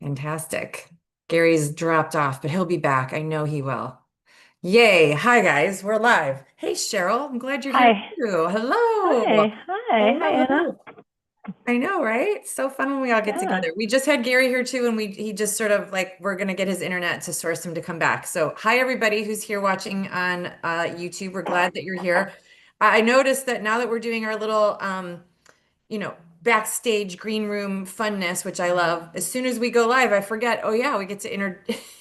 Fantastic. Gary's dropped off, but he'll be back. I know he will. Yay. Hi, guys. We're live. Hey, Cheryl. I'm glad you're here Hi. too. Hi. Hello. Hi. Hi, Hello. Anna. Hello. I know, right? So fun when we all get Yeah. together. We just had Gary here too, and he just sort of like we're gonna get his internet to source him to come back. So hi everybody who's here watching on YouTube. We're glad that you're here. I noticed that now that we're doing our little you know, backstage green room funness, which I love. As soon as we go live, I forget, oh yeah, we get to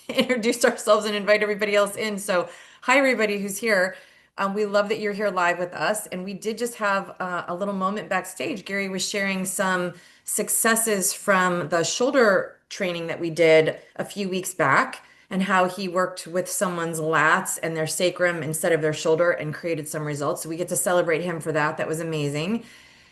introduce ourselves and invite everybody else in. So, hi everybody who's here. We love that you're here live with us. And we did just have a little moment backstage. Gary was sharing some successes from the shoulder training that we did a few weeks back and how he worked with someone's lats and their sacrum instead of their shoulder and created some results. So we get to celebrate him for that. That was amazing.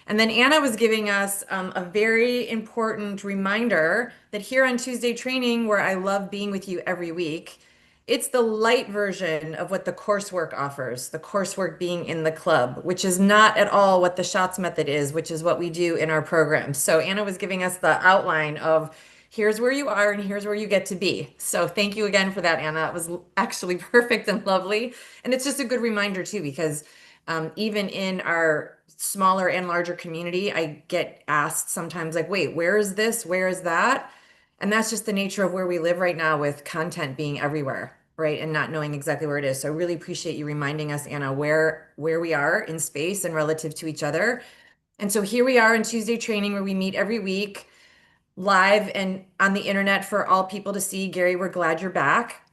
And then Anna was giving us a very important reminder that here on Tuesday training, where I love being with you every week, it's the light version of what the coursework offers, the coursework being in the club, which is not at all what the Schatz method is, which is what we do in our program. So Anna was giving us the outline of here's where you are and here's where you get to be. So thank you again for that, Anna. It was actually perfect and lovely. And it's just a good reminder too, because even in our smaller and larger community, I get asked sometimes, like, wait, where is this? Where is that? And that's just the nature of where we live right now with content being everywhere, right? And not knowing exactly where it is. So I really appreciate you reminding us, Anna, where we are in space and relative to each other. And so here we are in Tuesday training where we meet every week live and on the internet for all people to see. Gary, we're glad you're back.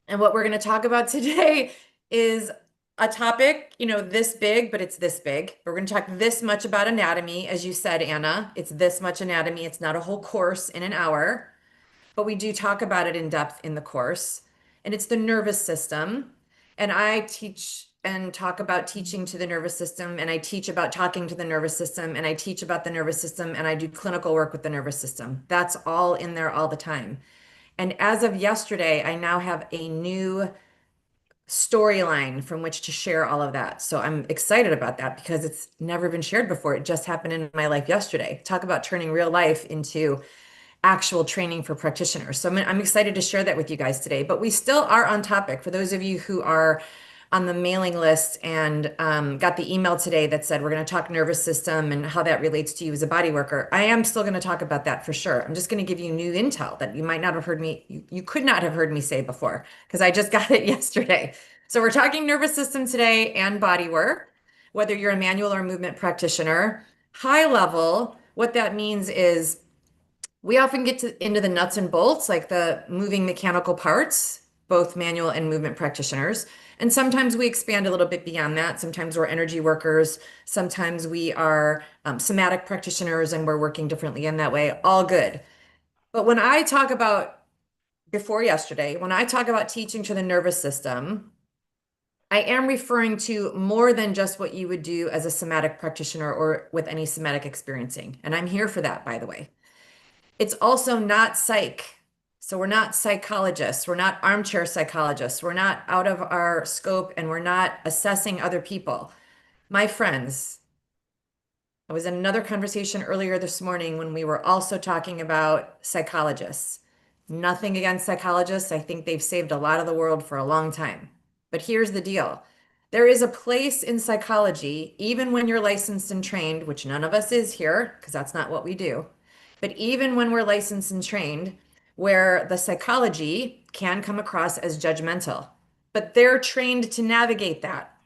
And what we're going to talk about today is a topic, this big, but it's this big. We're going to talk this much about anatomy. As you said, Anna, it's this much anatomy. It's not a whole course in an hour, but we do talk about it in depth in the course. And it's the nervous system. And I teach and talk about teaching to the nervous system, and I teach about talking to the nervous system, and I teach about the nervous system, and I do clinical work with the nervous system. That's all in there all the time. And as of yesterday, I now have a new storyline from which to share all of that. So I'm excited about that because it's never been shared before. It just happened in my life yesterday. Talk about turning real life into actual training for practitioners. So I'm excited to share that with you guys today. But we still are on topic. For those of you who are on the mailing list and got the email today that said we're going to talk nervous system and how that relates to you as a body worker, I am still going to talk about that for sure. I'm just going to give you new intel that you might not have heard me, you could not have heard me say before because I just got it yesterday. So we're talking nervous system today and body work, whether you're a manual or movement practitioner. High level, what that means is we often get into the nuts and bolts, like the moving mechanical parts, both manual and movement practitioners. And sometimes we expand a little bit beyond that. Sometimes we're energy workers. Sometimes we are somatic practitioners and we're working differently in that way. All good. But when I talk about before yesterday, when I talk about teaching to the nervous system, I am referring to more than just what you would do as a somatic practitioner or with any somatic experiencing. And I'm here for that, by the way. It's also not psych. So we're not psychologists. We're not armchair psychologists. We're not out of our scope and we're not assessing other people. My friends, I was in another conversation earlier this morning when we were also talking about psychologists. Nothing against psychologists. I think they've saved a lot of the world for a long time. But here's the deal. There is a place in psychology, even when you're licensed and trained, which none of us is here, because that's not what we do. But even when we're licensed and trained, where the psychology can come across as judgmental, but they're trained to navigate that.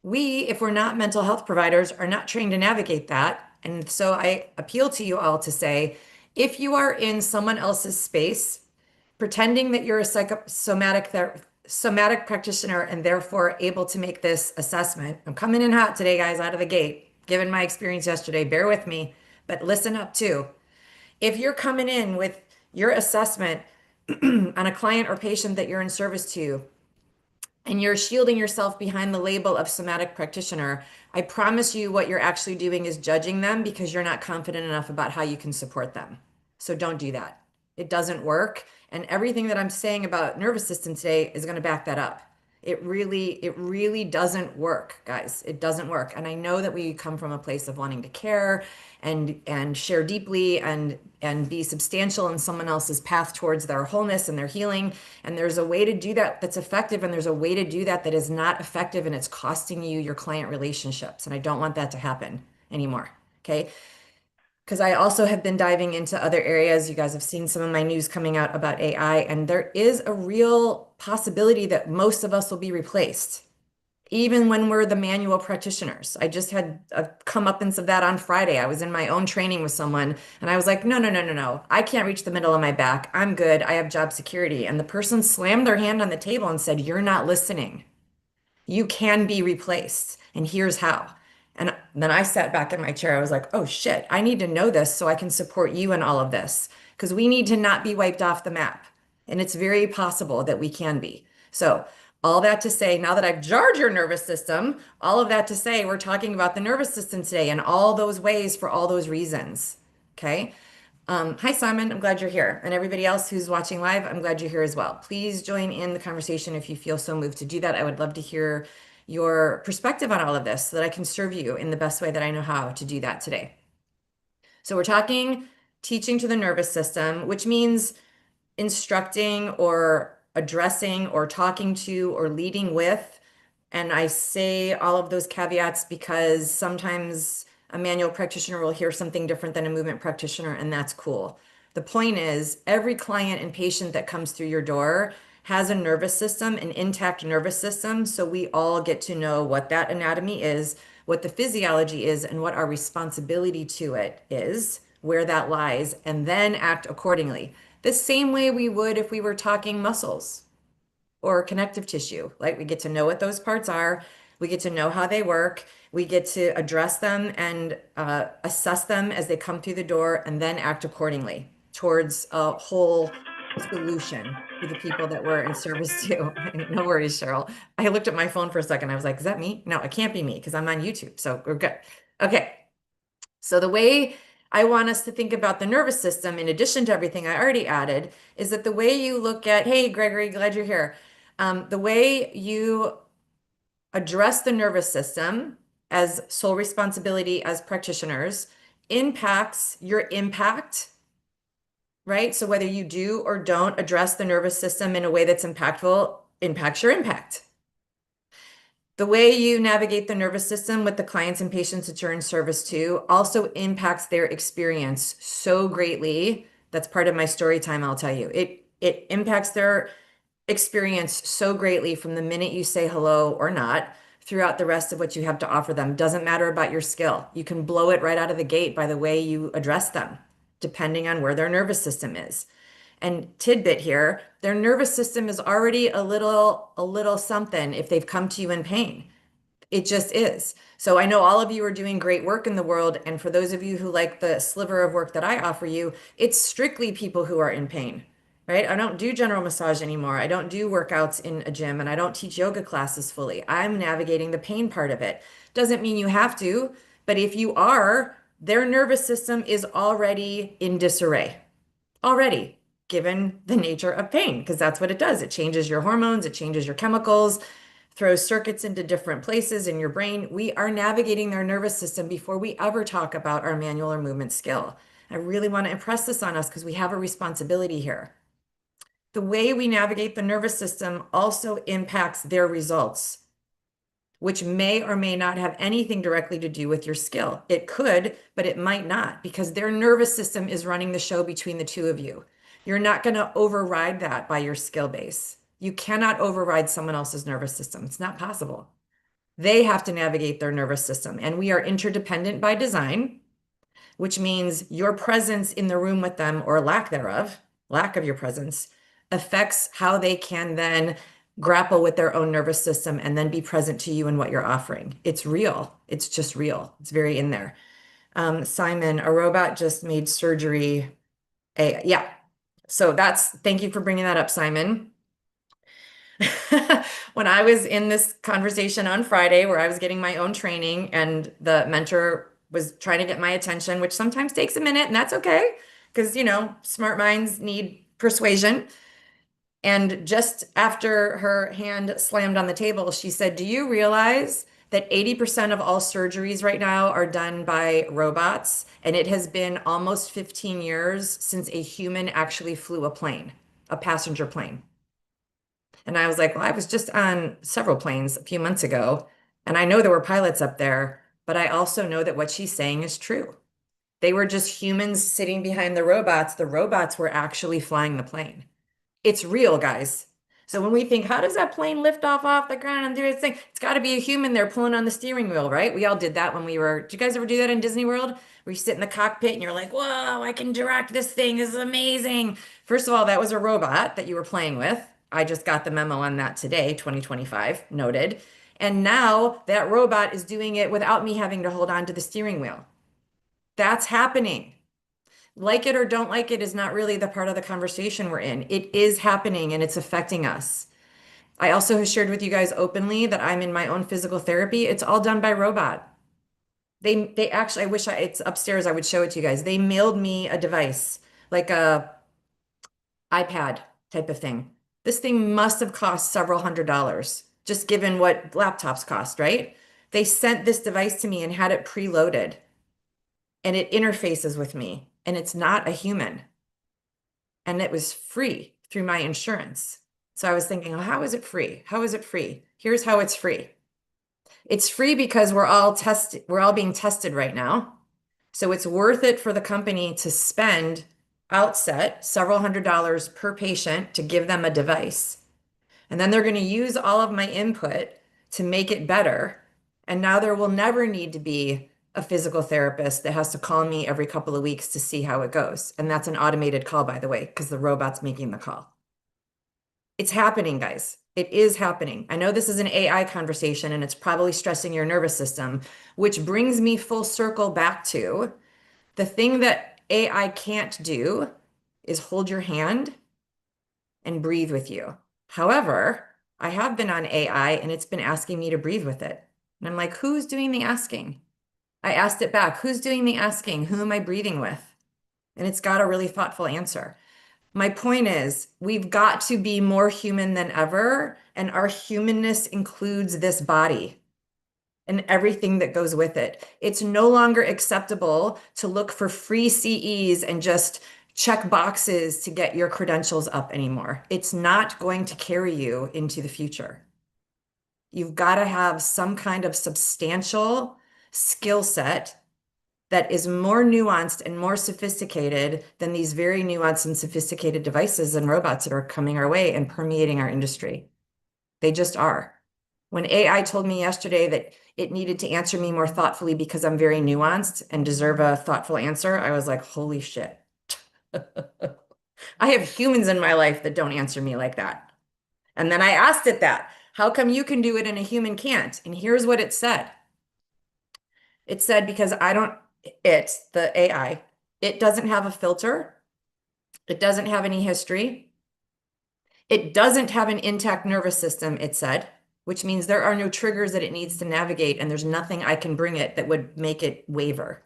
We, if we're not mental health providers, are not trained to navigate that. And so I appeal to you all to say, if you are in someone else's space, pretending that you're a somatic practitioner and therefore able to make this assessment. I'm coming in hot today, guys, out of the gate, given my experience yesterday. Bear with me, but listen up too. If you're coming in with your assessment on a client or patient that you're in service to, and you're shielding yourself behind the label of somatic practitioner, I promise you what you're actually doing is judging them because you're not confident enough about how you can support them. So don't do that. It doesn't work. And everything that I'm saying about nervous system today is going to back that up. It really doesn't work, guys. It doesn't work. And I know that we come from a place of wanting to care and share deeply and be substantial in someone else's path towards their wholeness and their healing. And there's a way to do that that's effective, and there's a way to do that that is not effective, and it's costing you your client relationships. And I don't want that to happen anymore. Okay. Because I also have been diving into other areas. You guys have seen some of my news coming out about AI, and there is a real possibility that most of us will be replaced, even when we're the manual practitioners. I just had a comeuppance of that on Friday. I was in my own training with someone, and I was like, no, no, no, no, no. I can't reach the middle of my back. I'm good. I have job security. And the person slammed their hand on the table and said, you're not listening. You can be replaced, and here's how. And then I sat back in my chair. I was like, oh shit, I need to know this so I can support you in all of this because we need to not be wiped off the map. And it's very possible that we can be. So, all that to say, now that I've jarred your nervous system, all of that to say, we're talking about the nervous system today and all those ways for all those reasons. Okay. Hi, Simon. I'm glad you're here. And everybody else who's watching live, I'm glad you're here as well. Please join in the conversation if you feel so moved to do that. I would love to hear your perspective on all of this so that I can serve you in the best way that I know how to do that today. So, we're talking teaching to the nervous system, which means instructing or addressing or talking to or leading with. And I say all of those caveats because sometimes a manual practitioner will hear something different than a movement practitioner, and that's cool. The point is, every client and patient that comes through your door has a nervous system, an intact nervous system. So we all get to know what that anatomy is, what the physiology is, and what our responsibility to it is, where that lies, and then act accordingly. The same way we would if we were talking muscles or connective tissue. Like we get to know what those parts are, we get to know how they work, we get to address them and assess them as they come through the door, and then act accordingly towards a whole solution for the people that we're in service to. No worries, Cheryl. I looked at my phone for a second. I was like, is that me? No, it can't be me because I'm on YouTube. So we're good. Okay. So the way I want us to think about the nervous system, in addition to everything I already added, is that the way you look at, hey, Gregory, glad you're here. The way you address the nervous system as sole responsibility as practitioners impacts your impact, right? So whether you do or don't address the nervous system in a way that's impactful impacts your impact. The way you navigate the nervous system with the clients and patients that you're in service to also impacts their experience so greatly. That's part of my story time, I'll tell you. It impacts their experience so greatly from the minute you say hello or not throughout the rest of what you have to offer them. Doesn't matter about your skill. You can blow it right out of the gate by the way you address them, depending on where their nervous system is. And tidbit here, their nervous system is already a little something if they've come to you in pain. It just is. So I know all of you are doing great work in the world. And for those of you who like the sliver of work that I offer you, it's strictly people who are in pain, right? I don't do general massage anymore. I don't do workouts in a gym, and I don't teach yoga classes fully. I'm navigating the pain part of it. Doesn't mean you have to, but if you are, their nervous system is already in disarray already, given the nature of pain, because that's what it does. It changes your hormones, it changes your chemicals, throws circuits into different places in your brain. We are navigating their nervous system before we ever talk about our manual or movement skill. I really want to impress this on us because we have a responsibility here. The way we navigate the nervous system also impacts their results, which may or may not have anything directly to do with your skill. It could, but it might not, because their nervous system is running the show between the two of you. You're not going to override that by your skill base. You cannot override someone else's nervous system. It's not possible. They have to navigate their nervous system, and we are interdependent by design, which means your presence in the room with them, or lack of your presence, affects how they can then grapple with their own nervous system and then be present to you and what you're offering. It's real. It's just real. It's very in there. Simon, a robot just made surgery. Yeah. So thank you for bringing that up, Simon. When I was in this conversation on Friday where I was getting my own training and the mentor was trying to get my attention, which sometimes takes a minute, and that's okay because, smart minds need persuasion. And just after her hand slammed on the table, she said, "Do you realize that 80% of all surgeries right now are done by robots? And it has been almost 15 years since a human actually flew a plane, a passenger plane." And I was like, "Well, I was just on several planes a few months ago, and I know there were pilots up there, but I also know that what she's saying is true. They were just humans sitting behind the robots. The robots were actually flying the plane." It's real, guys. So when we think, how does that plane lift off the ground and do its thing? It's got to be a human there pulling on the steering wheel, right? We all did that when we were. Did you guys ever do that in Disney World? Where you sit in the cockpit and you're like, whoa, I can direct this thing. This is amazing. First of all, that was a robot that you were playing with. I just got the memo on that today, 2025, noted. And now that robot is doing it without me having to hold on to the steering wheel. That's happening. Like it or don't like it is not really the part of the conversation we're in. It is happening and it's affecting us. I also have shared with you guys openly that I'm in my own physical therapy. It's all done by robot. They actually, I wish it's upstairs. I would show it to you guys. They mailed me a device, like a iPad type of thing. This thing must have cost several $100s, just given what laptops cost, right? They sent this device to me and had it preloaded, and it interfaces with me, and it's not a human. And it was free through my insurance. So I was thinking, oh, how is it free? How is it free? Here's how it's free. It's free because we're all being tested right now. So it's worth it for the company to spend outset several $100s per patient to give them a device. And then they're going to use all of my input to make it better. And now there will never need to be a physical therapist that has to call me every couple of weeks to see how it goes. And that's an automated call, by the way, because the robot's making the call. It's happening, guys. It is happening. I know this is an AI conversation and it's probably stressing your nervous system, which brings me full circle back to the thing that AI can't do is hold your hand and breathe with you. However, I have been on AI and it's been asking me to breathe with it. And I'm like, who's doing the asking? I asked it back, who's doing the asking? Who am I breathing with? And it's got a really thoughtful answer. My point is, we've got to be more human than ever, and our humanness includes this body and everything that goes with it. It's no longer acceptable to look for free CEs and just check boxes to get your credentials up anymore. It's not going to carry you into the future. You've got to have some kind of substantial skill set that is more nuanced and more sophisticated than these very nuanced and sophisticated devices and robots that are coming our way and permeating our industry. They just are. When AI told me yesterday that it needed to answer me more thoughtfully because I'm very nuanced and deserve a thoughtful answer, I was like, holy shit. I have humans in my life that don't answer me like that. And then I asked it that, how come you can do it and a human can't? And here's what it said. It said, because the AI, it doesn't have a filter. It doesn't have any history. It doesn't have an intact nervous system, it said, which means there are no triggers that it needs to navigate, and there's nothing I can bring it that would make it waver.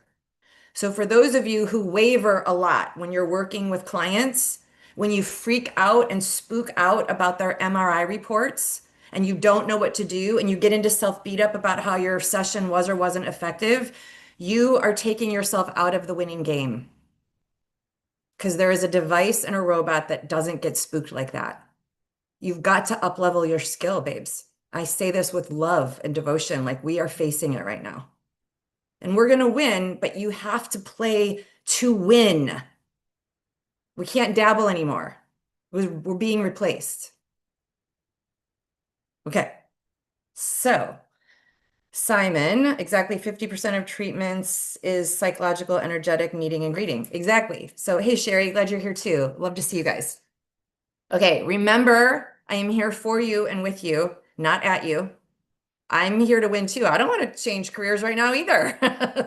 So for those of you who waver a lot when you're working with clients, when you freak out and spook out about their MRI reports and you don't know what to do and you get into self beat up about how your session was or wasn't effective, you are taking yourself out of the winning game because there is a device and a robot that doesn't get spooked like that. You've got to up level your skill, babes. I say this with love and devotion, like we are facing it right now. And we're going to win, but you have to play to win. We can't dabble anymore. We're being replaced. Okay. So, Simon, exactly 50% of treatments is psychological, energetic, meeting and greeting. Exactly. So, hey, Sherry, glad you're here too. Love to see you guys. Okay. Remember, I am here for you and with you, not at you. I'm here to win too. I don't want to change careers right now either.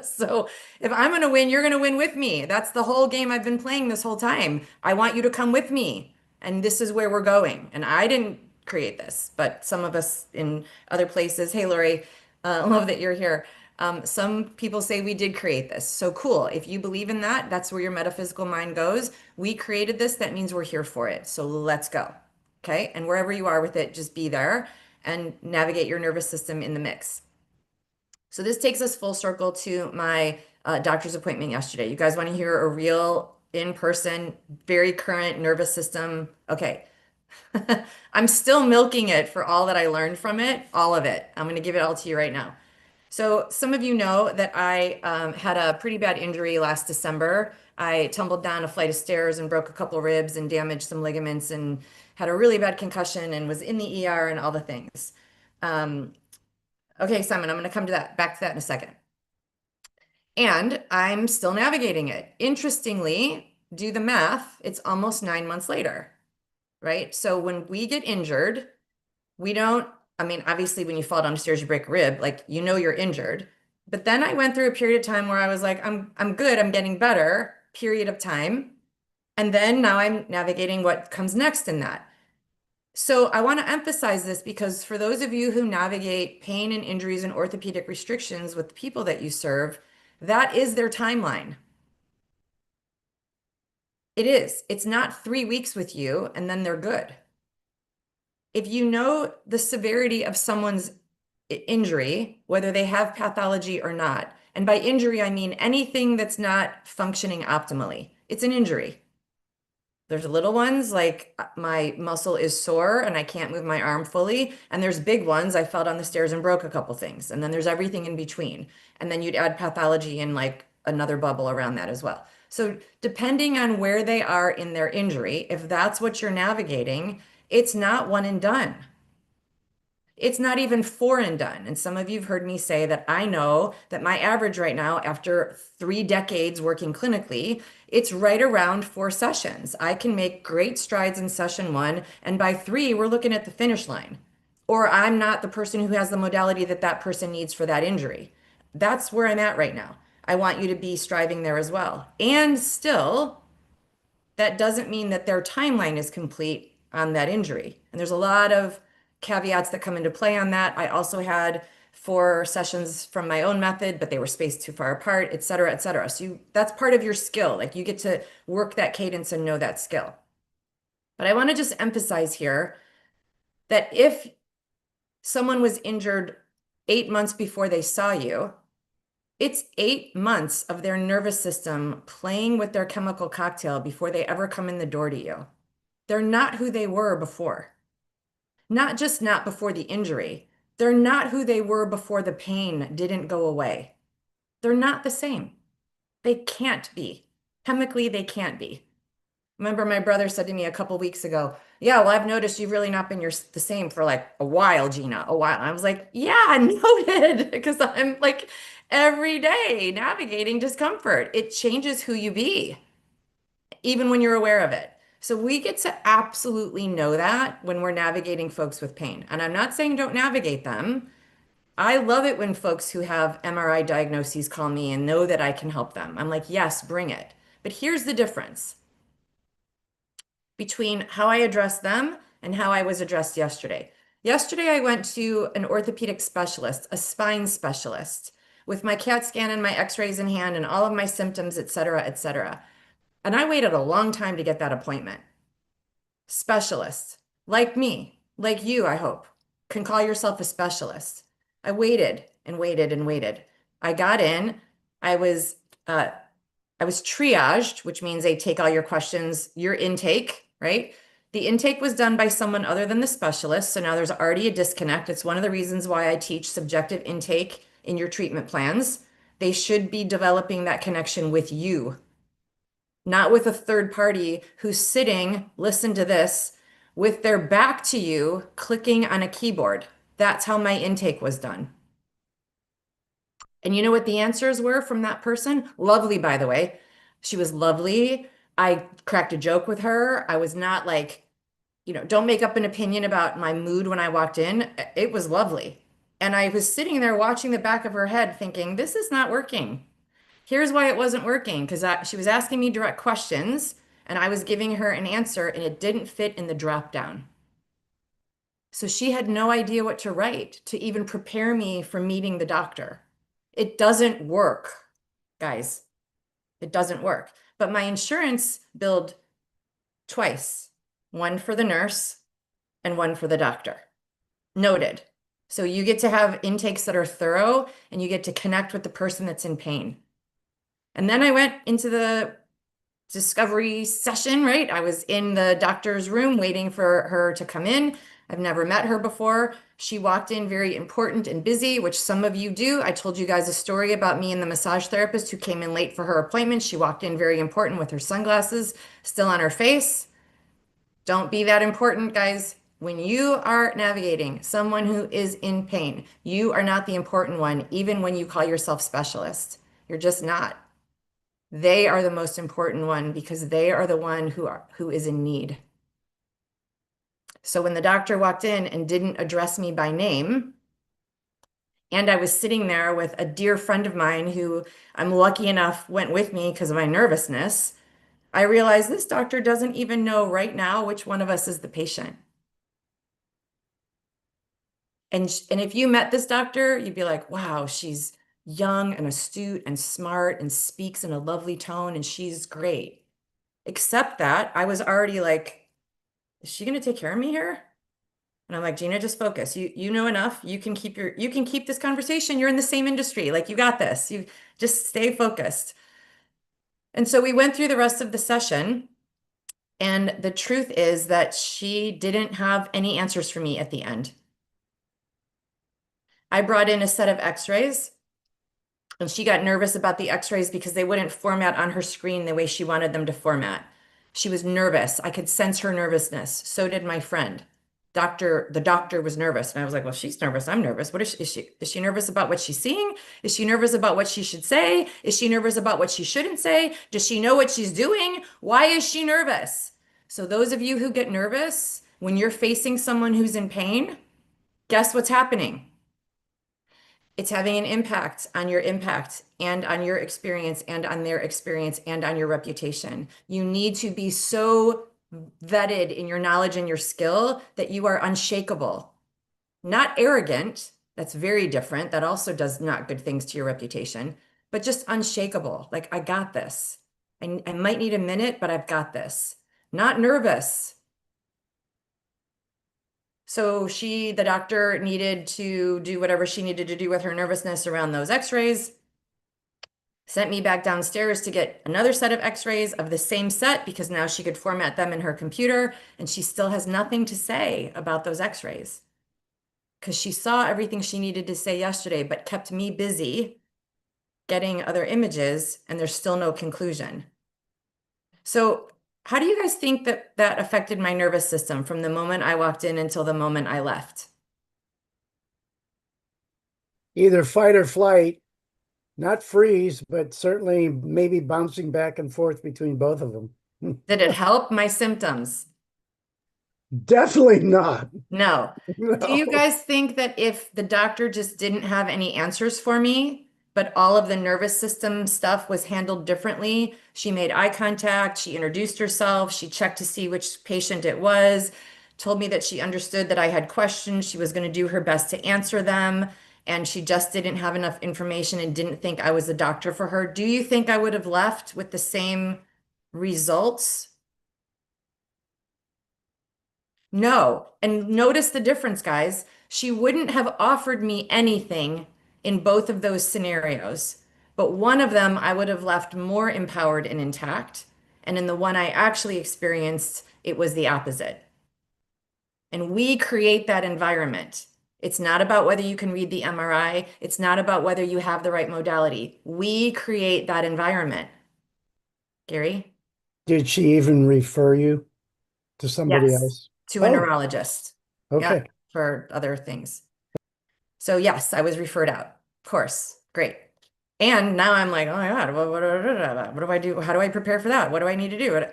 So if I'm going to win, you're going to win with me. That's the whole game I've been playing this whole time. I want you to come with me. And this is where we're going. And I didn't create this, but some of us in other places, hey, Lori, love that you're here. Some people say we did create this. So cool. If you believe in that, that's where your metaphysical mind goes. We created this. That means we're here for it. So let's go. Okay. And wherever you are with it, just be there and navigate your nervous system in the mix. So this takes us full circle to my doctor's appointment yesterday. You guys want to hear a real in-person, very current nervous system? Okay. I'm still milking it for all that I learned from it, all of it. I'm going to give it all to you right now. So some of you know that I had a pretty bad injury last December. I tumbled down a flight of stairs and broke a couple ribs and damaged some ligaments and had a really bad concussion and was in the ER and all the things. Um, okay, Simon, I'm going to come to that back to that in a second. And I'm still navigating it. Interestingly, do the math, it's almost 9 months later, right? So when we get injured, we don't, I mean, obviously when you fall down the stairs, you break a rib, like you know you're injured. But then I went through a period of time where I was like, I'm good, I'm getting better, period of time. And then now I'm navigating what comes next in that. So I want to emphasize this because for those of you who navigate pain and injuries and orthopedic restrictions with the people that you serve, that is their timeline. It is. It's not 3 weeks with you and then they're good. If you know the severity of someone's injury, whether they have pathology or not, and by injury, I mean anything that's not functioning optimally, it's an injury. There's little ones like my muscle is sore and I can't move my arm fully. And there's big ones. I fell down the stairs and broke a couple things. And then there's everything in between. And then you'd add pathology in like another bubble around that as well. So depending on where they are in their injury, if that's what you're navigating, it's not one and done. It's not even four and done. And some of you have heard me say that I know that my average right now, after 3 decades working clinically, it's right around 4 sessions. I can make great strides in session one, and by three, we're looking at the finish line. Or I'm not the person who has the modality that that person needs for that injury. That's where I'm at right now. I want you to be striving there as well. And still, that doesn't mean that their timeline is complete on that injury. And there's a lot of caveats that come into play on that. I also had 4 sessions from my own method, but they were spaced too far apart, et cetera, et cetera. So that's part of your skill. Like you get to work that cadence and know that skill. But I want to just emphasize here that if someone was injured 8 months before they saw you, it's 8 months of their nervous system playing with their chemical cocktail before they ever come in the door to you. They're not who they were before. Not just not before the injury. They're not who they were before the pain didn't go away. They're not the same. They can't be. Chemically, they can't be. Remember, my brother said to me a couple weeks ago, yeah, well, I've noticed you've really not been the same for like a while, Gina, a while. And I was like, yeah, noted, because I'm like every day navigating discomfort. It changes who you be, even when you're aware of it. So we get to absolutely know that when we're navigating folks with pain. And I'm not saying don't navigate them. I love it when folks who have MRI diagnoses call me and know that I can help them. I'm like, yes, bring it. But here's the difference between how I address them and how I was addressed yesterday. Yesterday, I went to an orthopedic specialist, a spine specialist, with my CAT scan and my x-rays in hand and all of my symptoms, et cetera, et cetera. And I waited a long time to get that appointment. Specialist, like me, like you, I hope, can call yourself a specialist. I waited and waited and waited. I got in. I was uh, I was triaged, which means they take all your questions, your intake, right? The intake was done by someone other than the specialist. So now there's already a disconnect. It's one of the reasons why I teach subjective intake in your treatment plans. They should be developing that connection with you, not with a third party who's sitting, listen to this, with their back to you, clicking on a keyboard. That's how my intake was done. And you know what the answers were from that person? Lovely, by the way. She was lovely. I cracked a joke with her. I was not like, don't make up an opinion about my mood when I walked in. It was lovely. And I was sitting there watching the back of her head thinking, this is not working. Here's why it wasn't working, because she was asking me direct questions and I was giving her an answer and it didn't fit in the drop down. So she had no idea what to write to even prepare me for meeting the doctor. It doesn't work, guys. It doesn't work. But my insurance billed twice, one for the nurse and one for the doctor. Noted. So you get to have intakes that are thorough and you get to connect with the person that's in pain. And then I went into the discovery session, right? I was in the doctor's room waiting for her to come in. I've never met her before. She walked in very important and busy, which some of you do. I told you guys a story about me and the massage therapist who came in late for her appointment. She walked in very important with her sunglasses still on her face. Don't be that important, guys. When you are navigating someone who is in pain, you are not the important one, even when you call yourself specialist. You're just not. They are the most important one because they are the one who is in need. So when the doctor walked in and didn't address me by name, and I was sitting there with a dear friend of mine who I'm lucky enough went with me because of my nervousness, I realized this doctor doesn't even know right now which one of us is the patient. And if you met this doctor, you'd be like, wow, she's young and astute and smart and speaks in a lovely tone and she's great. Except that I was already like, is she going to take care of me here? And I'm like, Gina, just focus. You know enough. You can keep this conversation. You're in the same industry. Like you got this. You just stay focused. And so we went through the rest of the session. And the truth is that she didn't have any answers for me at the end. I brought in a set of x-rays and she got nervous about the x-rays because they wouldn't format on her screen the way she wanted them to format. She was nervous. I could sense her nervousness. So did my friend. The doctor was nervous. And I was like, well, she's nervous. I'm nervous. What is she? Is she nervous about what she's seeing? Is she nervous about what she should say? Is she nervous about what she shouldn't say? Does she know what she's doing? Why is she nervous? So those of you who get nervous when you're facing someone who's in pain, guess what's happening? It's having an impact on your impact and on your experience and on their experience and on your reputation. You need to be so vetted in your knowledge and your skill that you are unshakable, not arrogant. That's very different. That also does not good things to your reputation, but just unshakable. Like, I got this. I might need a minute, but I've got this. Not nervous. So the doctor needed to do whatever she needed to do with her nervousness around those x-rays, sent me back downstairs to get another set of x-rays of the same set because now she could format them in her computer, and she still has nothing to say about those x-rays because she saw everything she needed to say yesterday, but kept me busy getting other images, and there's still no conclusion. So how do you guys think that that affected my nervous system from the moment I walked in until the moment I left? Either fight or flight, not freeze, but certainly maybe bouncing back and forth between both of them. Did it help my symptoms? Definitely not. No. Do you No. guys think that if the doctor just didn't have any answers for me, but all of the nervous system stuff was handled differently? She made eye contact, she introduced herself, she checked to see which patient it was, told me that she understood that I had questions, she was going to do her best to answer them, and she just didn't have enough information and didn't think I was the doctor for her. Do you think I would have left with the same results? No. And notice the difference, guys. She wouldn't have offered me anything in both of those scenarios. But one of them, I would have left more empowered and intact. And in the one I actually experienced, it was the opposite. And we create that environment. It's not about whether you can read the MRI. It's not about whether you have the right modality. We create that environment. Gary? Did she even refer you to somebody Yes. else? To a Oh, neurologist. Yeah, okay. for other things. So yes, I was referred out. Of course. Great. And now I'm like, oh my God, what do I do? How do I prepare for that? What do I need to do?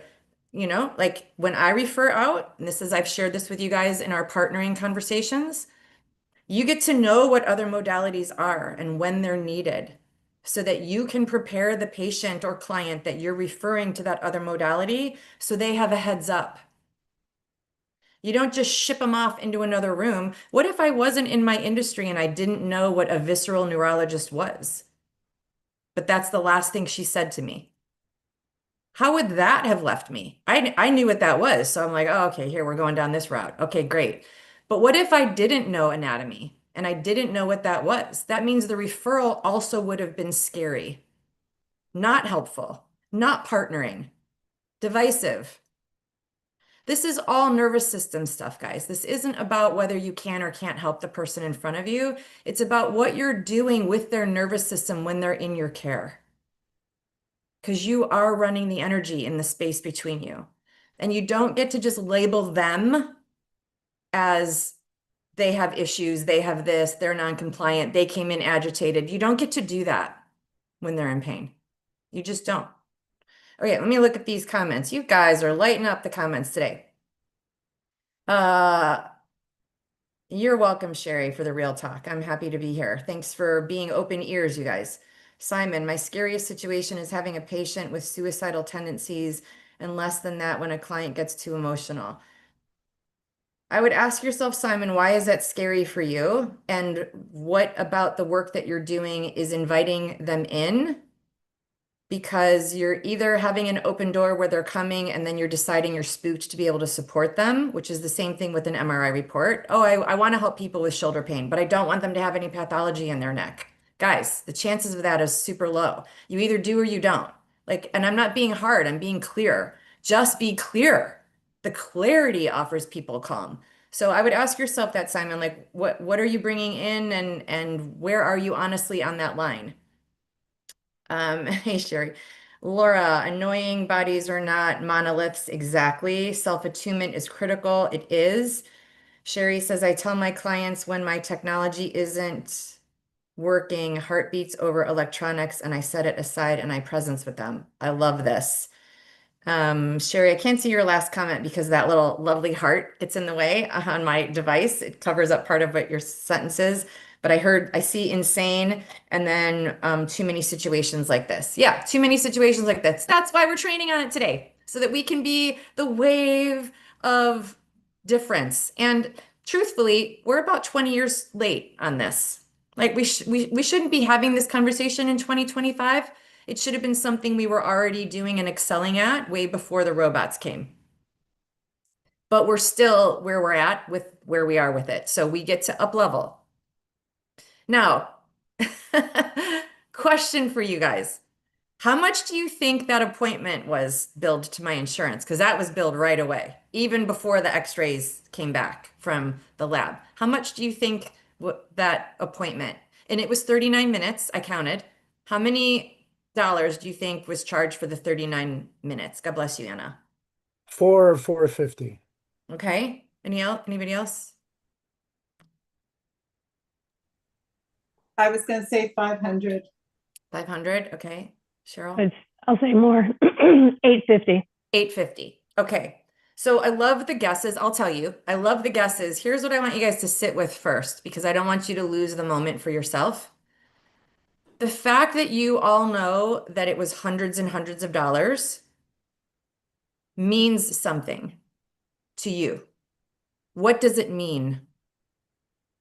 Like when I refer out, and I've shared this with you guys in our partnering conversations, you get to know what other modalities are and when they're needed so that you can prepare the patient or client that you're referring to that other modality so they have a heads up. You don't just ship them off into another room. What if I wasn't in my industry and I didn't know what a visceral neurologist was? But that's the last thing she said to me. How would that have left me? I knew what that was. So I'm like, oh, okay, here we're going down this route. Okay, great. But what if I didn't know anatomy and I didn't know what that was? That means the referral also would have been scary, not helpful, not partnering, divisive. This is all nervous system stuff, guys. This isn't about whether you can or can't help the person in front of you. It's about what you're doing with their nervous system when they're in your care. Because you are running the energy in the space between you. And you don't get to just label them as they have issues, they have this, they're non-compliant, they came in agitated. You don't get to do that when they're in pain. You just don't. Okay, let me look at these comments. You guys are lighting up the comments today. Uh, you're welcome, Sherry, for the real talk. I'm happy to be here. Thanks for being open ears, you guys. Simon, my scariest situation is having a patient with suicidal tendencies, and less than that when a client gets too emotional. I would ask yourself, Simon, why is that scary for you? And what about the work that you're doing is inviting them in? Because you're either having an open door where they're coming and then you're deciding you're spooked to be able to support them, which is the same thing with an MRI report. Oh, I want to help people with shoulder pain, but I don't want them to have any pathology in their neck. Guys, the chances of that is super low. You either do or you don't. Like, and I'm not being hard, I'm being clear. Just be clear. The clarity offers people calm. So I would ask yourself that, Simon, like what are you bringing in and where are you honestly on that line? Hey Sherry. Laura, annoying bodies are not monoliths exactly. Self-attunement is critical. It is. Sherry says, I tell my clients when my technology isn't working, heartbeats over electronics, and I set it aside and I presence with them. I love this. Sherry, I can't see your last comment because that little lovely heart gets in the way on my device. It covers up part of what your sentence is. But I see insane and then too many situations like this. Yeah, too many situations like this. That's why we're training on it today, so that we can be the wave of difference. And truthfully, we're about 20 years late on this. Like we shouldn't be having this conversation in 2025. It should have been something we were already doing and excelling at way before the robots came. But we're still where we're at with where we are with it. So we get to up level. Now, question for you guys. How much do you think that appointment was billed to my insurance? Because that was billed right away, even before the x-rays came back from the lab. How much do you think that appointment? And it was 39 minutes, I counted. How many dollars do you think was charged for the 39 minutes? God bless you, Anna. 450. Okay. Anybody else? I was going to say 500. 500. Okay. Cheryl? I'll say more. 850. 850. Okay. So I love the guesses. I'll tell you, I love the guesses. Here's what I want you guys to sit with first, because I don't want you to lose the moment for yourself. The fact that you all know that it was hundreds and hundreds of dollars means something to you. What does it mean?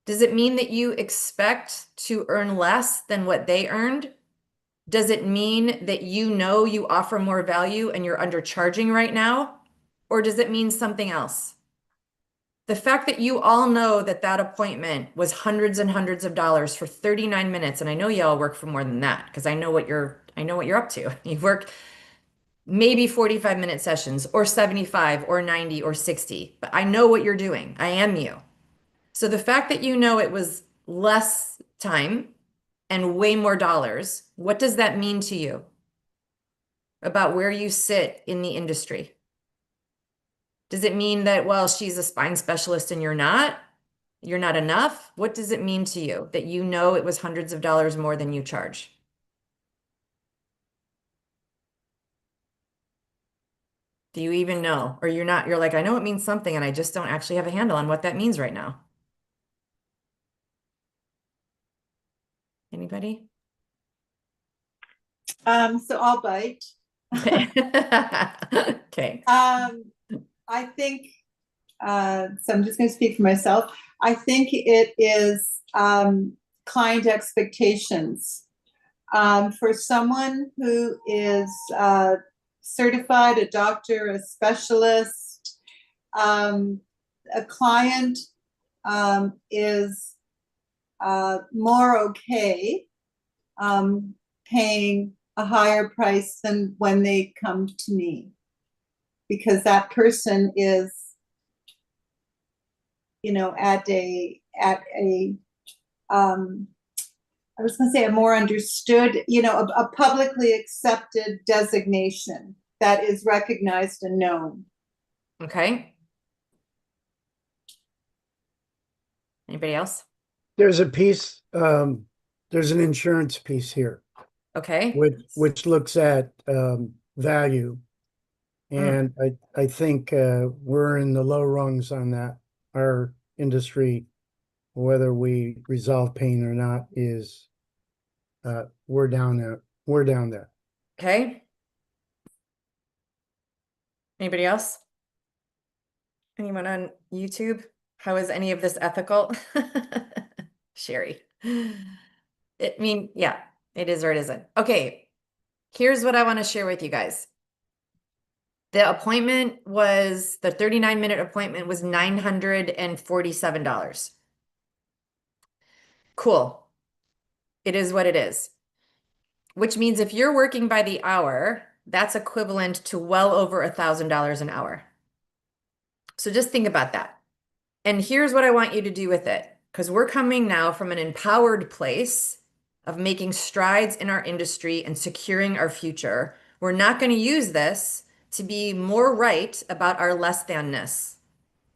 Does it mean that you expect to earn less than what they earned? Does it mean that you know you offer more value and you're undercharging right now? Or does it mean something else? The fact that you all know that that appointment was hundreds and hundreds of dollars for 39 minutes, and I know y'all work for more than that because I know what you're up to. You work maybe 45-minute sessions or 75 or 90 or 60, but I know what you're doing. I am you. So the fact that you know it was less time and way more dollars, what does that mean to you about where you sit in the industry? Does it mean that, well, she's a spine specialist and you're not? You're not enough? What does it mean to you that you know it was hundreds of dollars more than you charge? Do you even know? Or you're not, you're like, I know it means something and I just don't actually have a handle on what that means right now. Anybody? So I'll bite. Okay. I think, so I'm just going to speak for myself. I think it is client expectations. For someone who is certified, a doctor, a specialist. A client is more okay paying a higher price than when they come to me, because that person is, at a I was going to say a more understood, a publicly accepted designation that is recognized and known. Okay. Anybody else? There's a piece, there's an insurance piece here, Okay. which looks at value. And I think we're in the low rungs on that. Our industry, whether we resolve pain or not, is we're down there. We're down there. Okay. Anybody else? Anyone on YouTube? How is any of this ethical? Sherry. Yeah, it is or it isn't. Okay, here's what I want to share with you guys. The 39-minute appointment was $947. Cool. It is what it is. Which means if you're working by the hour, that's equivalent to well over $1,000 an hour. So just think about that. And here's what I want you to do with it, because we're coming now from an empowered place of making strides in our industry and securing our future. We're not going to use this to be more right about our less thanness.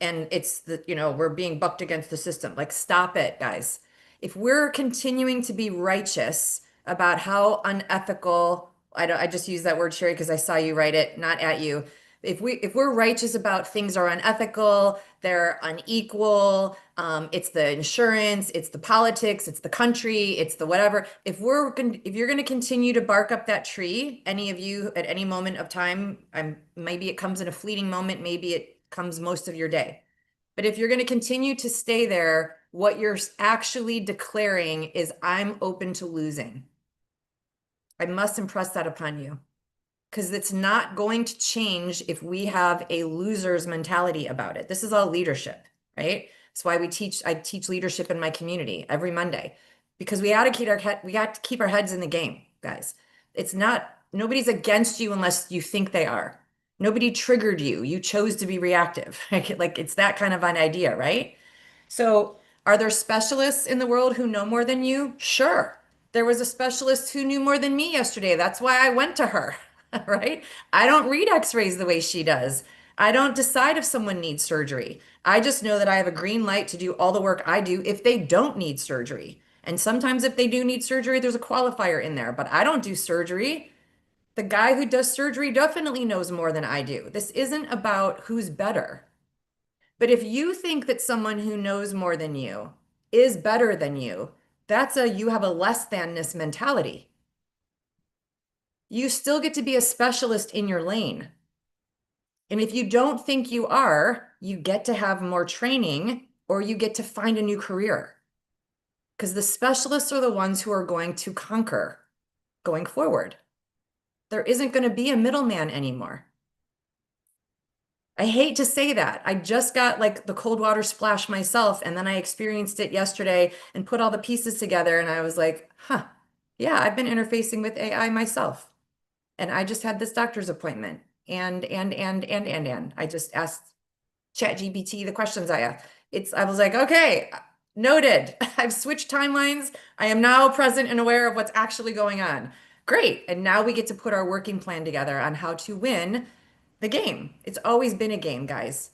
And it's we're being bucked against the system. Like, stop it, guys. If we're continuing to be righteous about how unethical, I just use that word, Sherry, because I saw you write it, not at you. If we're righteous about things are unethical, they're unequal, it's the insurance, it's the politics, it's the country, it's the whatever. If you're going to continue to bark up that tree, any of you at any moment of time, maybe it comes in a fleeting moment, maybe it comes most of your day. But if you're going to continue to stay there, what you're actually declaring is, I'm open to losing. I must impress that upon you, because it's not going to change if we have a loser's mentality about it. This is all leadership, right? That's why I teach leadership in my community every Monday, because we got to keep our heads in the game, guys. Nobody's against you unless you think they are. Nobody triggered you. You chose to be reactive. Like, it's that kind of an idea, right? So are there specialists in the world who know more than you? Sure. There was a specialist who knew more than me yesterday. That's why I went to her, right? I don't read x-rays the way she does. I don't decide if someone needs surgery. I just know that I have a green light to do all the work I do if they don't need surgery. And sometimes if they do need surgery, there's a qualifier in there, but I don't do surgery. The guy who does surgery definitely knows more than I do. This isn't about who's better. But if you think that someone who knows more than you is better than you, you have a less thanness mentality. You still get to be a specialist in your lane. And if you don't think you are, you get to have more training or you get to find a new career. Because the specialists are the ones who are going to conquer going forward. There isn't going to be a middleman anymore. I hate to say that. I just got like the cold water splash myself, and then I experienced it yesterday and put all the pieces together, and I was like, huh, yeah, I've been interfacing with AI myself. And I just had this doctor's appointment. And I just asked ChatGPT the questions I have. I was like, okay, noted. I've switched timelines. I am now present and aware of what's actually going on. Great. And now we get to put our working plan together on how to win the game. It's always been a game, guys.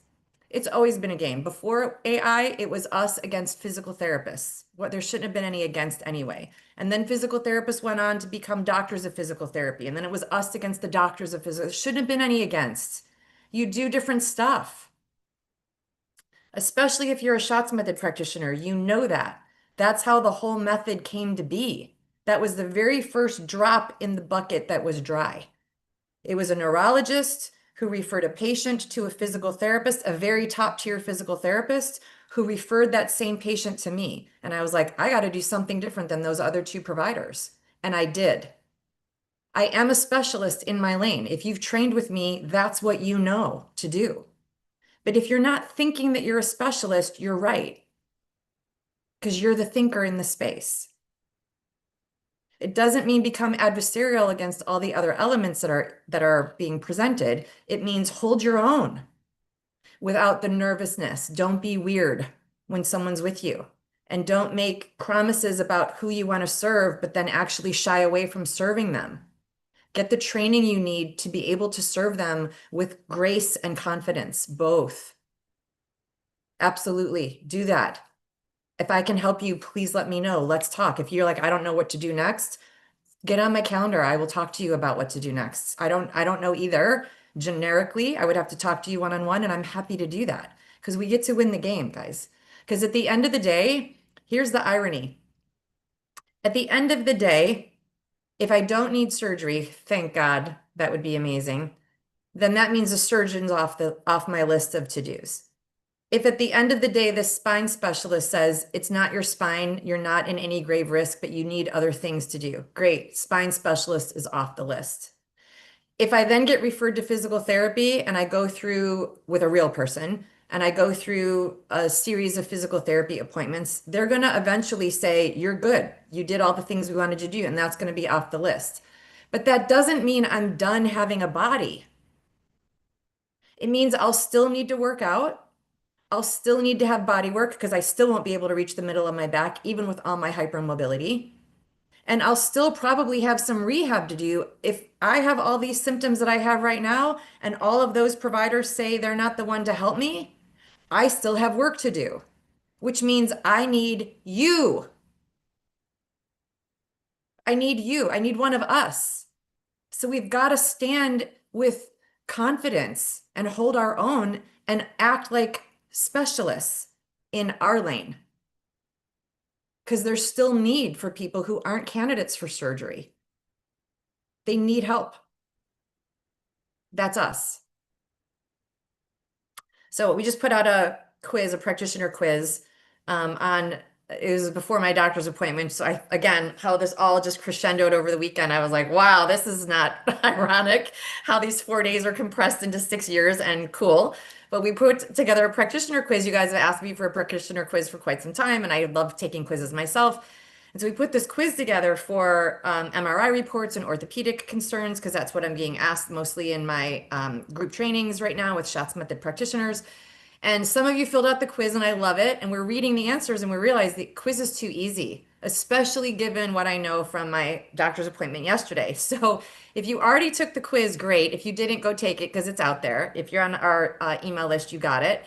It's always been a game. Before AI, it was us against physical therapists. There shouldn't have been any against anyway. And then physical therapists went on to become doctors of physical therapy. And then it was us against the doctors of physical. There shouldn't have been any against. You do different stuff. Especially if you're a Schatz method practitioner, you know that. That's how the whole method came to be. That was the very first drop in the bucket that was dry. It was a neurologist who referred a patient to a physical therapist, a very top tier physical therapist, who referred that same patient to me. And I was like, I got to do something different than those other two providers. And I did. I am a specialist in my lane. If you've trained with me, that's what you know to do. But if you're not thinking that you're a specialist, you're right, because you're the thinker in the space. It doesn't mean become adversarial against all the other elements that are being presented. It means hold your own without the nervousness. Don't be weird when someone's with you. And don't make promises about who you want to serve, but then actually shy away from serving them. Get the training you need to be able to serve them with grace and confidence, both. Absolutely, do that. If I can help you, please let me know. Let's talk. If you're like, I don't know what to do next, get on my calendar. I will talk to you about what to do next. I don't know either. Generically, I would have to talk to you one-on-one, and I'm happy to do that because we get to win the game, guys. Because at the end of the day, here's the irony. At the end of the day, if I don't need surgery, thank God, that would be amazing. Then that means the surgeon's off my list of to-dos. If at the end of the day, the spine specialist says it's not your spine, you're not in any grave risk, but you need other things to do, great, spine specialist is off the list. If I then get referred to physical therapy and I go through with a real person and I go through a series of physical therapy appointments, they're going to eventually say, you're good. You did all the things we wanted to do, and that's going to be off the list. But that doesn't mean I'm done having a body. It means I'll still need to work out. I'll still need to have body work because I still won't be able to reach the middle of my back, even with all my hypermobility. And I'll still probably have some rehab to do if I have all these symptoms that I have right now, and all of those providers say they're not the one to help me. I still have work to do, which means I need you. I need you. I need one of us. So we've got to stand with confidence and hold our own and act like specialists in our lane. Because there's still need for people who aren't candidates for surgery. They need help. That's us. So we just put out a quiz, a practitioner quiz, it was before my doctor's appointment. So again, how this all just crescendoed over the weekend. I was like, wow, this is not ironic how these 4 days are compressed into 6 years, and cool. But we put together a practitioner quiz. You guys have asked me for a practitioner quiz for quite some time, and I love taking quizzes myself. And so we put this quiz together for MRI reports and orthopedic concerns, because that's what I'm being asked mostly in my group trainings right now with Schatz method practitioners. And some of you filled out the quiz, and I love it. And we're reading the answers, and we realize the quiz is too easy, especially given what I know from my doctor's appointment yesterday. So if you already took the quiz, great. If you didn't, go take it because it's out there. If you're on our email list, you got it.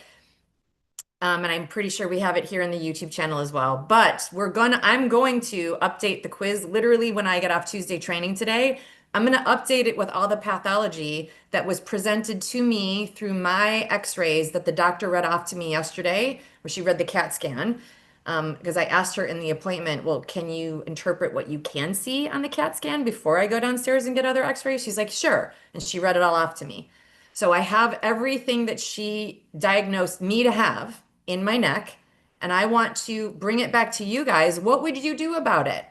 And I'm pretty sure we have it here in the YouTube channel as well. But I'm going to update the quiz literally when I get off Tuesday training today. I'm going to update it with all the pathology that was presented to me through my x-rays that the doctor read off to me yesterday, where she read the CAT scan. Because I asked her in the appointment, well, can you interpret what you can see on the CAT scan before I go downstairs and get other x-rays? She's like, sure. And she read it all off to me. So I have everything that she diagnosed me to have in my neck, and I want to bring it back to you guys. What would you do about it?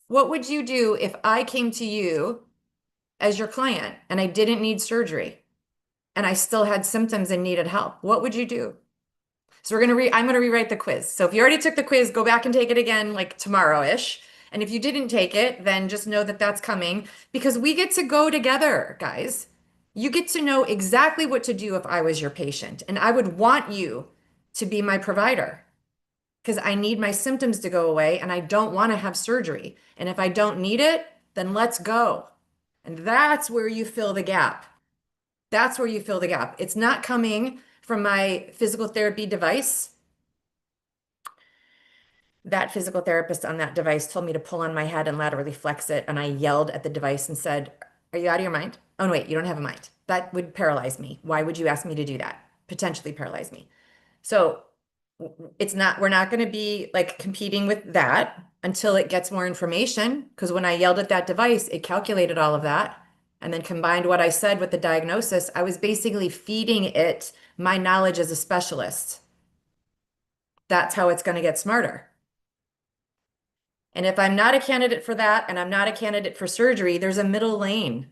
What would you do if I came to you as your client and I didn't need surgery and I still had symptoms and needed help? What would you do? So I'm going to rewrite the quiz. So if you already took the quiz, go back and take it again like tomorrow-ish. And if you didn't take it, then just know that that's coming, because we get to go together, guys. You get to know exactly what to do if I was your patient, and I would want you to be my provider, because I need my symptoms to go away and I don't want to have surgery. And if I don't need it, then let's go. And that's where you fill the gap. That's where you fill the gap. It's not coming from my physical therapy device. That physical therapist on that device told me to pull on my head and laterally flex it. And I yelled at the device and said, are you out of your mind? Oh, no, wait, you don't have a mind. That would paralyze me. Why would you ask me to do that? Potentially paralyze me. So we're not going to be like competing with that until it gets more information. Because when I yelled at that device, it calculated all of that and then combined what I said with the diagnosis. I was basically feeding it my knowledge as a specialist. That's how it's going to get smarter. And if I'm not a candidate for that and I'm not a candidate for surgery, there's a middle lane.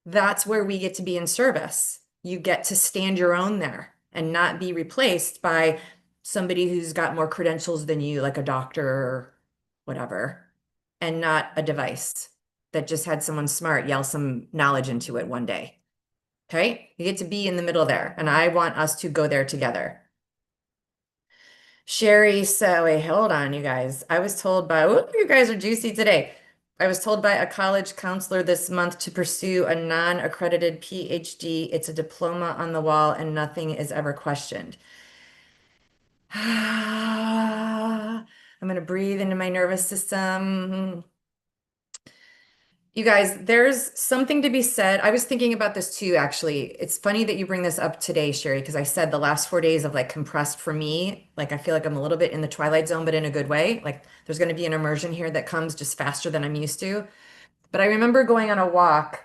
That's where we get to be in service. You get to stand your own there and not be replaced by somebody who's got more credentials than you, like a doctor or whatever, and not a device that just had someone smart yell some knowledge into it one day. Okay? You get to be in the middle there, and I want us to go there together. Sherry, so wait, hold on, you guys. I was told by, oh, you guys are juicy today. I was told by a college counselor this month to pursue a non-accredited PhD. It's a diploma on the wall and nothing is ever questioned. I'm going to breathe into my nervous system. You guys, there's something to be said. I was thinking about this too, actually. It's funny that you bring this up today, Sherry, because I said the last 4 days of like compressed for me. Like I feel like I'm a little bit in the twilight zone, but in a good way. Like there's going to be an immersion here that comes just faster than I'm used to. But I remember going on a walk,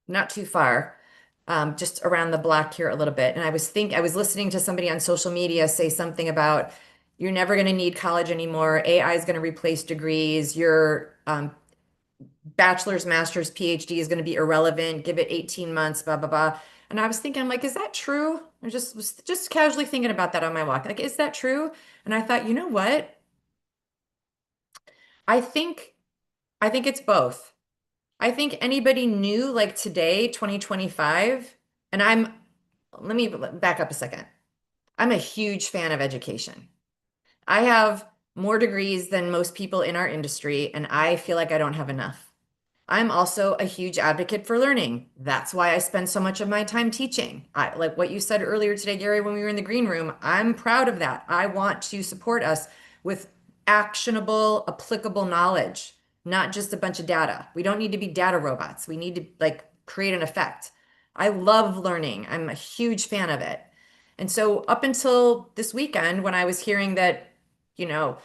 not too far, just around the block here a little bit. And I was listening to somebody on social media say something about you're never going to need college anymore. AI is going to replace degrees. Your bachelor's, master's, PhD is going to be irrelevant. Give it 18 months, blah, blah, blah. And I was thinking, I'm like, is that true? I was just casually thinking about that on my walk. Like, is that true? And I thought, you know what? I think I think it's both. I think anybody new like today, 2025, and let me back up a second. I'm a huge fan of education. I have more degrees than most people in our industry, and I feel like I don't have enough. I'm also a huge advocate for learning. That's why I spend so much of my time teaching. I like what you said earlier today, Gary, when we were in the green room. I'm proud of that. I want to support us with actionable, applicable knowledge, not just a bunch of data. We don't need to be data robots. We need to like create an effect. I love learning. I'm a huge fan of it. And so up until this weekend, when I was hearing that, you know,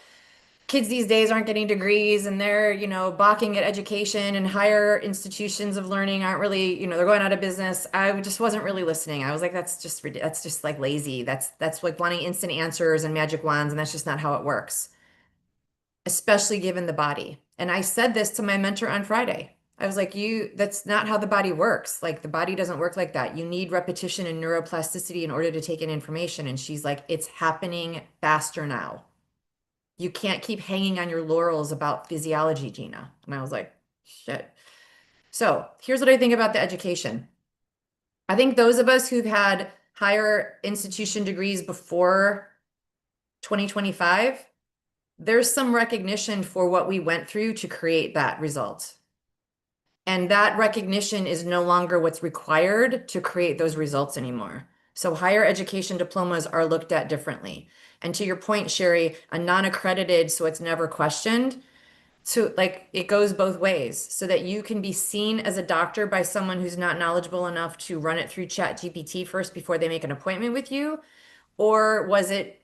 kids these days aren't getting degrees and they're, balking at education and higher institutions of learning aren't really, they're going out of business. I just wasn't really listening. I was like, that's just like lazy. That's like wanting instant answers and magic wands, and that's just not how it works, especially given the body. And I said this to my mentor on Friday. I was like, that's not how the body works. Like the body doesn't work like that. You need repetition and neuroplasticity in order to take in information. And she's like, it's happening faster now. You can't keep hanging on your laurels about physiology, Gina. And I was like, shit. So here's what I think about the education. I think those of us who've had higher institution degrees before 2025, there's some recognition for what we went through to create that result. And that recognition is no longer what's required to create those results anymore. So higher education diplomas are looked at differently. And to your point, Sherry, a non-accredited, so it's never questioned. So like it goes both ways so that you can be seen as a doctor by someone who's not knowledgeable enough to run it through ChatGPT first before they make an appointment with you. Or was it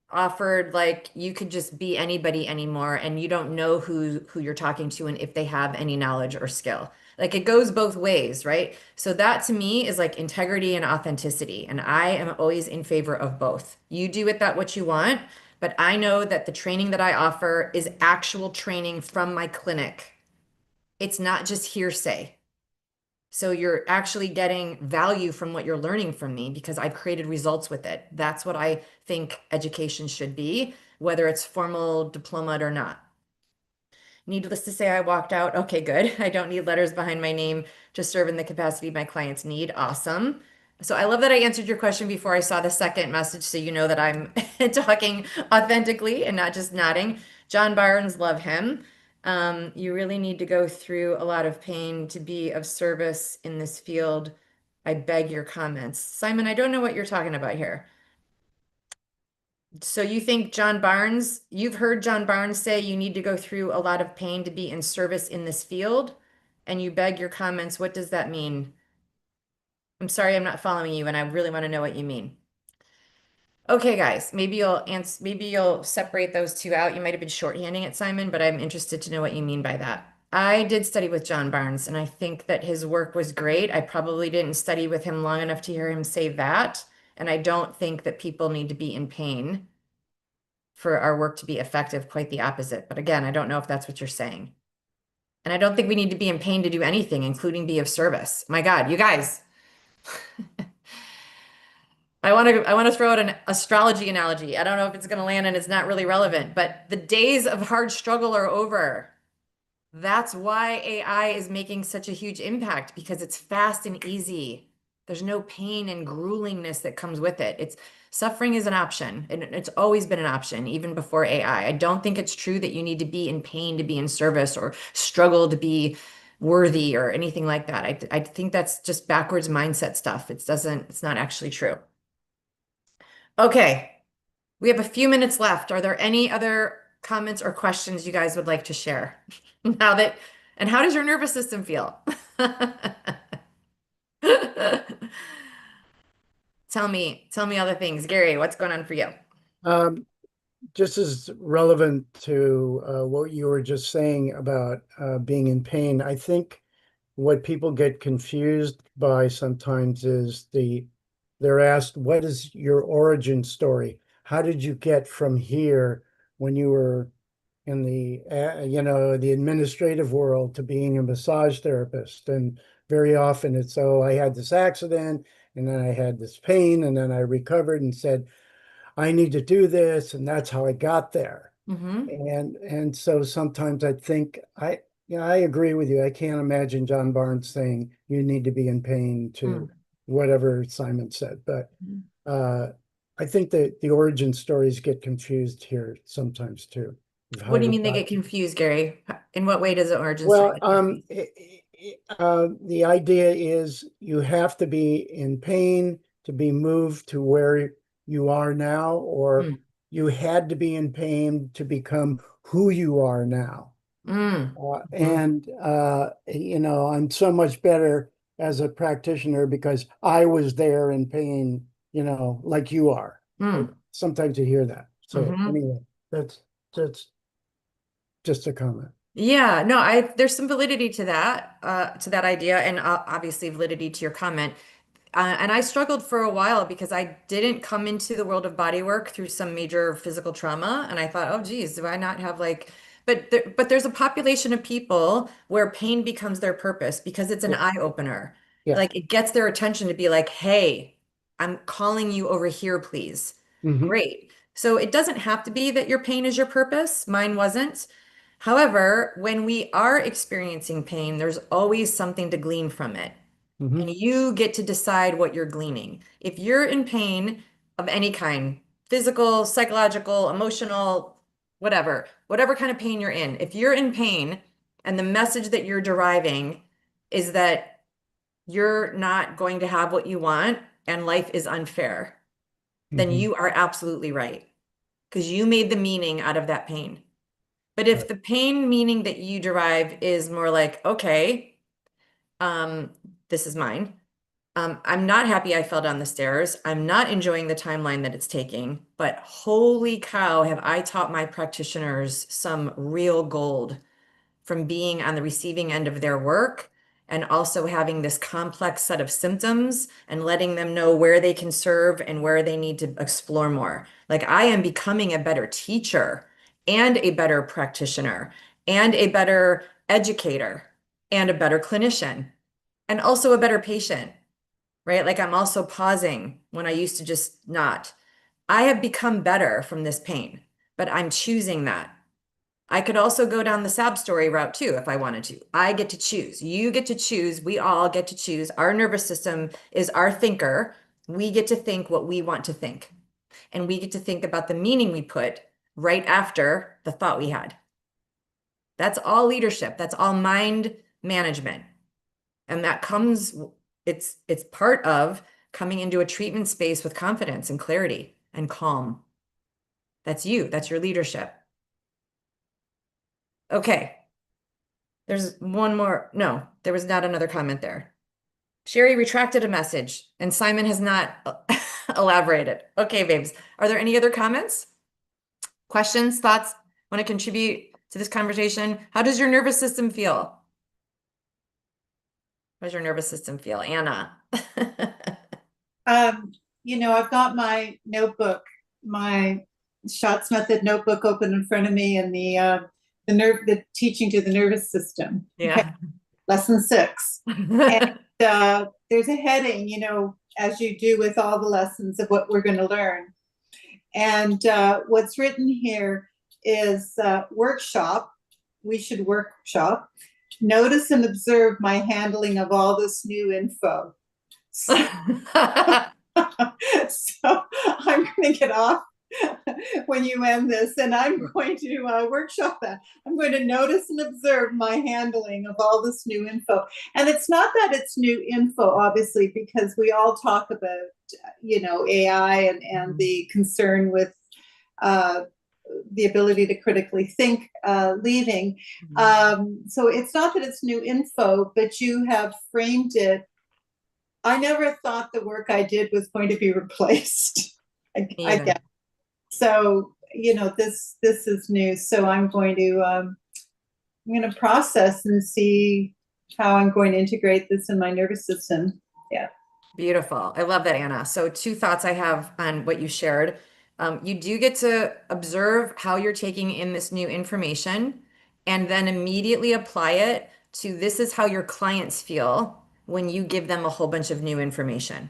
offered like you could just be anybody anymore and you don't know who you're talking to and if they have any knowledge or skill? Like it goes both ways, right? So that to me is like integrity and authenticity. And I am always in favor of both. You do with that what you want, but I know that the training that I offer is actual training from my clinic. It's not just hearsay. So you're actually getting value from what you're learning from me because I've created results with it. That's what I think education should be, whether it's formal, diplomaed or not. Needless to say, I walked out. Okay, good. I don't need letters behind my name to serve in the capacity my clients need. Awesome. So I love that I answered your question before I saw the second message, so you know that I'm talking authentically and not just nodding. John Barnes, love him. You really need to go through a lot of pain to be of service in this field. I beg your comments. Simon, I don't know what you're talking about here. So you think John Barnes, you've heard John Barnes say you need to go through a lot of pain to be in service in this field, and you beg your comments. What does that mean? I'm sorry, I'm not following you, and I really want to know what you mean. Okay, guys, maybe you'll separate those two out. You might have been shorthanding it, Simon, but I'm interested to know what you mean by that. I did study with John Barnes, and I think that his work was great. I probably didn't study with him long enough to hear him say that, and I don't think that people need to be in pain for our work to be effective, quite the opposite. But again, I don't know if that's what you're saying. And I don't think we need to be in pain to do anything, including be of service. My God, you guys. I want to throw out an astrology analogy. I don't know if it's going to land and it's not really relevant, but the days of hard struggle are over. That's why AI is making such a huge impact because it's fast and easy. There's no pain and gruelingness that comes with it. It's suffering is an option, and it's always been an option, even before AI. I don't think it's true that you need to be in pain to be in service or struggle to be worthy or anything like that. I think that's just backwards mindset stuff. It's not actually true. Okay, we have a few minutes left. Are there any other comments or questions you guys would like to share? And how does your nervous system feel? Tell me other things. Gary, what's going on for you? Um, just as relevant to what you were just saying about being in pain, I think what people get confused by sometimes is they're asked, what is your origin story? How did you get from here when you were in the administrative world to being a massage therapist? And very often it's, oh, I had this accident and then I had this pain and then I recovered and said, I need to do this, and that's how I got there. Mm-hmm. And so sometimes I think I agree with you. I can't imagine John Barnes saying you need to be in pain to whatever Simon said. But I think that the origin stories get confused here sometimes too. Of how What do you we mean they got. get confused, Gary? In what way does the origin story Well, get confused? the idea is you have to be in pain to be moved to where you are now, or Mm, you had to be in pain to become who you are now. mm, mhm, I'm so much better as a practitioner because I was there in pain, like you are. mm, Sometimes you hear that. So mhm. anyway, that's just a comment. Yeah, no, there's some validity to that idea, and obviously validity to your comment. And I struggled for a while because I didn't come into the world of bodywork through some major physical trauma, and I thought, oh, geez, do I not have like? But there's a population of people where pain becomes their purpose because it's an Yeah, eye opener. yeah. Like it gets their attention to be like, hey, I'm calling you over here, please. Hmm. Great. So it doesn't have to be that your pain is your purpose. Mine wasn't. However, when we are experiencing pain, there's always something to glean from it. Hmm. And you get to decide what you're gleaning. If you're in pain of any kind, physical, psychological, emotional, whatever kind of pain you're in, if you're in pain and the message that you're deriving is that you're not going to have what you want and life is unfair, then Hmm. you are absolutely right because you made the meaning out of that pain. But if Right. the pain meaning that you derive is more like, okay, um, this is mine. I'm not happy I fell down the stairs. I'm not enjoying the timeline that it's taking, but holy cow, have I taught my practitioners some real gold from being on the receiving end of their work and also having this complex set of symptoms and letting them know where they can serve and where they need to explore more. Like I am becoming a better teacher and a better practitioner and a better educator and a better clinician and also a better patient, right? Like I'm also pausing when I used to just not. I have become better from this pain, but I'm choosing that. I could also go down the sad story route too if I wanted to. I get to choose. You get to choose. We all get to choose. Our nervous system is our thinker. We get to think what we want to think. And we get to think about the meaning we put right after the thought we had. That's all leadership. That's all mind management. And that comes, it's part of coming into a treatment space with confidence and clarity and calm. That's you. That's your leadership. Okay. There's one more. No, there was not another comment there. Sherry retracted a message and Simon has not elaborated. Okay, babes. Are there any other comments, questions, thoughts? Want to contribute to this conversation? How does your nervous system feel? How does your nervous system feel, Anna? I've got my notebook, my Schatz method notebook open in front of me, and the teaching to the nervous system. Okay, Yeah. lesson 6. And there's a heading, as you do with all the lessons of what we're going to learn. And what's written here is workshop. We should workshop. Notice and observe my handling of all this new info. So, so I'm going to get off when you end this, and I'm going to workshop that. I'm going to notice and observe my handling of all this new info. And it's not that it's new info, obviously, because we all talk about, AI and the concern with the ability to critically think leaving. So it's not that it's new info, but you have framed it. I never thought the work I did was going to be replaced. I guess. So, this is new. So I'm going to process and see how I'm going to integrate this in my nervous system. Yeah. Beautiful. I love that, Anna. So 2 thoughts I have on what you shared. You do get to observe how you're taking in this new information and then immediately apply it to this is how your clients feel when you give them a whole bunch of new information,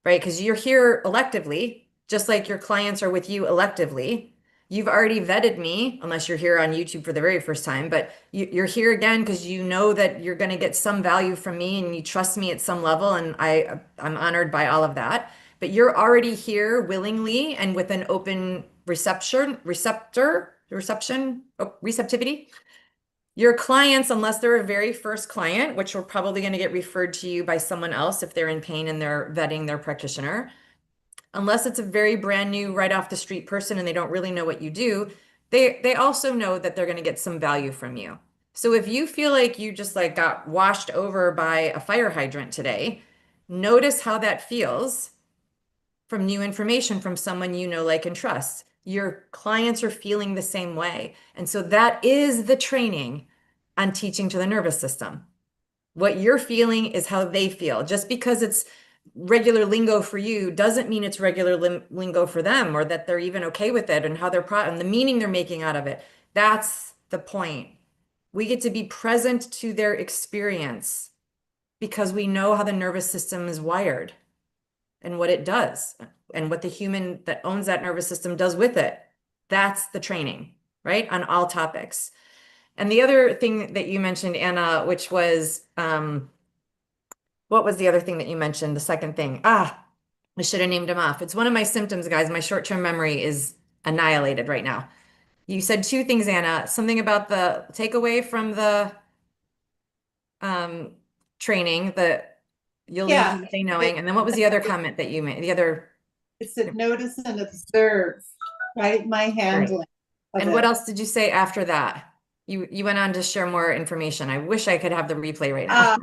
right? Because you're here electively, just like your clients are with you electively. You've already vetted me, unless you're here on YouTube for the very first time, but you're here again because you know that you're going to get some value from me and you trust me at some level, and I'm honored by all of that. But you're already here willingly and with an open receptivity. Your clients, unless they're a very first client, which we're probably going to get referred to you by someone else if they're in pain and they're vetting their practitioner, unless it's a very brand new, right off the street person and they don't really know what you do, they also know that they're going to get some value from you. So if you feel like you just like got washed over by a fire hydrant today, notice how that feels from new information from someone you know, like, and trust. Your clients are feeling the same way. And so that is the training on teaching to the nervous system. What you're feeling is how they feel. Just because it's regular lingo for you doesn't mean it's regular lingo for them, or that they're even okay with it and how they're and the meaning they're making out of it. That's the point. We get to be present to their experience because we know how the nervous system is wired and what it does and what the human that owns that nervous system does with it. That's the training, right? On all topics. And the other thing that you mentioned, Anna, which was, what was the other thing that you mentioned? The second thing. I should have named them off. It's one of my symptoms, guys. My short-term memory is annihilated right now. You said 2 things, Anna. Something about the takeaway from the training that you'll leave Yeah. today knowing. And then what was the other comment that you made? The other. It's a notice and observe, right? My handling. And what else did you say after that? You went on to share more information. I wish I could have the replay right now.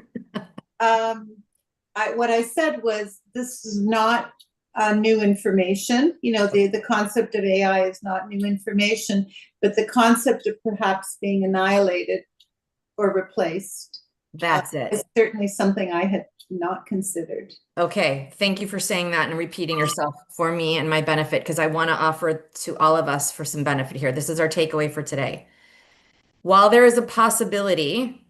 What I said was, this is not new information. The concept of AI is not new information, but the concept of perhaps being annihilated or replaced. That's it. Is certainly something I had not considered. Okay, thank you for saying that and repeating yourself for me and my benefit, because I want to offer to all of us for some benefit here. This is our takeaway for today. While there is a possibility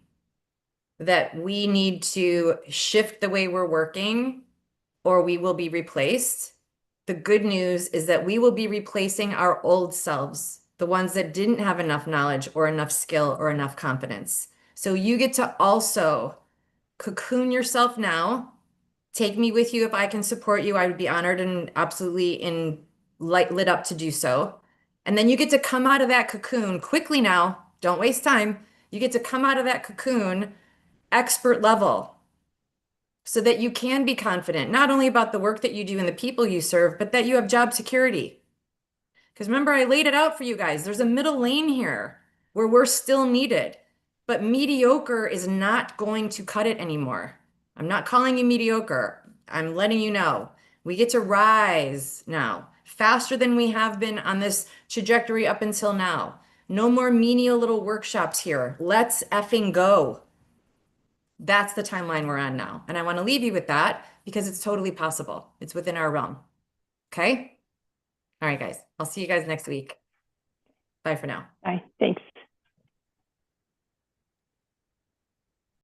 that we need to shift the way we're working or we will be replaced, the good news is that we will be replacing our old selves, the ones that didn't have enough knowledge or enough skill or enough confidence. So you get to also cocoon yourself now. Take me with you if I can support you. I would be honored and absolutely lit up to do so. And then you get to come out of that cocoon quickly now. Don't waste time. You get to come out of that cocoon expert level so that you can be confident, not only about the work that you do and the people you serve, but that you have job security. Because remember, I laid it out for you guys. There's a middle lane here where we're still needed, but mediocre is not going to cut it anymore. I'm not calling you mediocre. I'm letting you know we get to rise now faster than we have been on this trajectory up until now. No more menial little workshops here. Let's effing go. That's the timeline we're on now. And I want to leave you with that because it's totally possible. It's within our realm. Okay? All right, guys. I'll see you guys next week. Bye for now. Bye. Thanks.